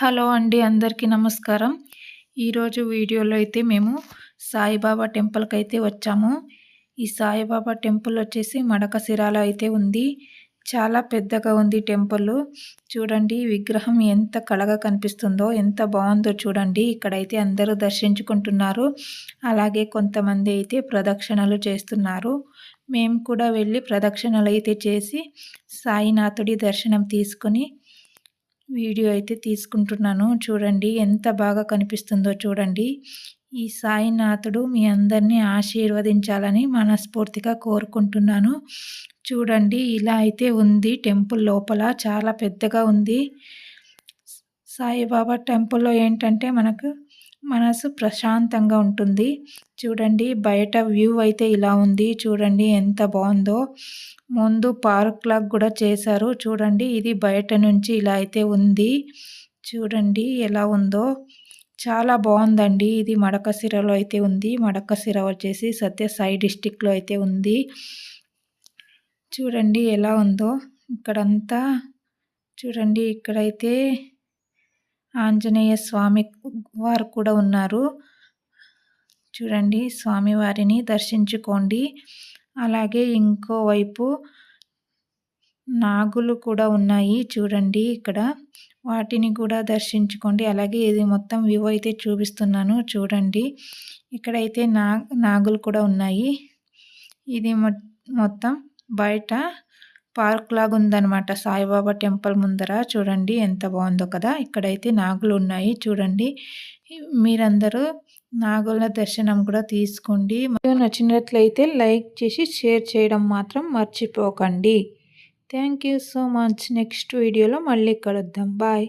Hello అండి, అందరికీ నమస్కారం. ఈరోజు వీడియోలో అయితే మేము సాయిబాబా టెంపుల్కి అయితే వచ్చాము. ఈ సాయిబాబా టెంపుల్ వచ్చేసి మడకశిరాలో అయితే ఉంది. చాలా పెద్దగా ఉంది టెంపుల్. చూడండి విగ్రహం ఎంత కళగా కనిపిస్తుందో, ఎంత బాగుందో చూడండి. ఇక్కడైతే అందరూ దర్శించుకుంటున్నారు. అలాగే కొంతమంది అయితే ప్రదక్షిణలు చేస్తున్నారు. మేము కూడా వెళ్ళి ప్రదక్షిణలు అయితే చేసి సాయినాథుడి దర్శనం తీసుకొని వీడియో అయితే తీసుకుంటున్నాను. చూడండి ఎంత బాగా కనిపిస్తుందో చూడండి. ఈ సాయినాథుడు మీ అందరినీ ఆశీర్వదించాలని మనస్ఫూర్తిగా కోరుకుంటున్నాను. చూడండి ఇలా అయితే ఉంది టెంపుల్ లోపల, చాలా పెద్దగా ఉంది. సాయిబాబా టెంపుల్లో ఏంటంటే మనకు మనసు ప్రశాంతంగా ఉంటుంది. చూడండి బయట వ్యూ అయితే ఇలా ఉంది. చూడండి ఎంత బాగుందో. ముందు పార్క్ లాగా కూడా చేశారు. చూడండి ఇది బయట నుంచి ఇలా అయితే ఉంది. చూడండి ఎలా ఉందో, చాలా బాగుందండి. ఇది మడకశిరలో అయితే ఉంది. మడకశిర వచ్చేసి సత్యసాయి డిస్టిక్లో అయితే ఉంది. చూడండి ఎలా ఉందో ఇక్కడంతా. చూడండి ఇక్కడైతే ఆంజనేయ స్వామి వారు కూడా ఉన్నారు. చూడండి స్వామివారిని దర్శించుకోండి. అలాగే ఇంకోవైపు నాగులు కూడా ఉన్నాయి చూడండి ఇక్కడ, వాటిని కూడా దర్శించుకోండి. అలాగే ఇది మొత్తం వ్యూ అయితే చూపిస్తున్నాను చూడండి. ఇక్కడైతే నాగులు కూడా ఉన్నాయి. ఇది మొత్తం బయట పార్క్ లాగా ఉందన్నమాట సాయిబాబా టెంపుల్ ముందర. చూడండి ఎంత బాగుందో కదా. ఇక్కడైతే నాగులు ఉన్నాయి చూడండి. మీరందరూ నాగుల దర్శనం కూడా తీసుకోండి. వీడియో నచ్చినట్లయితే లైక్ చేసి షేర్ చేయడం మాత్రం మర్చిపోకండి. Thank you so much. Next వీడియోలో మళ్ళీ కలుద్దాం. బాయ్.